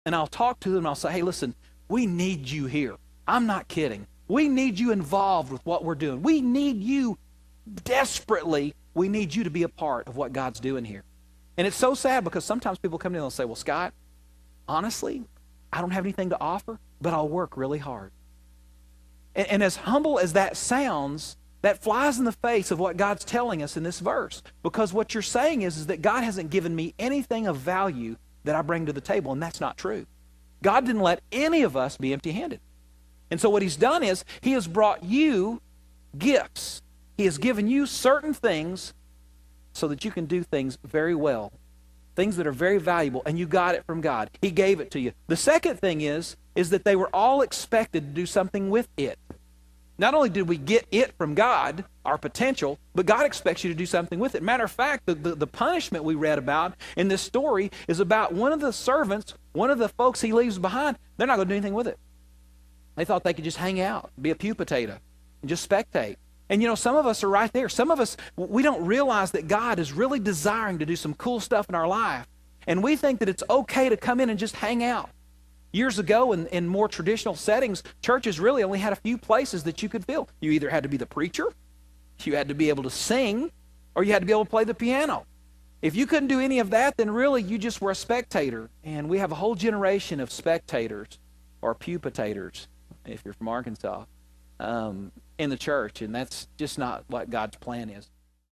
And I'll talk to them and I'll say, hey, listen, we need you here. I'm not kidding. We need you involved with what we're doing. We need you desperately. We need you to be a part of what God's doing here. And it's so sad because sometimes people come in and say, well, Scott, honestly, I don't have anything to offer, but I'll work really hard. And as humble as that sounds, that flies in the face of what God's telling us in this verse. Because what you're saying is that God hasn't given me anything of value that I bring to the table, and that's not true. God didn't let any of us be empty-handed. And so what he's done is he has brought you gifts. He has given you certain things so that you can do things very well, things that are very valuable, and you got it from God. He gave it to you. The second thing is that they were all expected to do something with it. Not only did we get it from God, our potential, but God expects you to do something with it. Matter of fact, the punishment we read about in this story is about one of the servants, one of the folks he leaves behind. They're not going to do anything with it. They thought they could just hang out, be a pew potato, and just spectate. And you know, some of us are right there. Some of us, we don't realize that God is really desiring to do some cool stuff in our life. And we think that it's okay to come in and just hang out. Years ago, in more traditional settings, churches really only had a few places that you could fill. You either had to be the preacher, you had to be able to sing, or you had to be able to play the piano. If you couldn't do any of that, then really you just were a spectator. And we have a whole generation of spectators, or pew potators, if you're from Arkansas, in the church. And that's just not what God's plan is.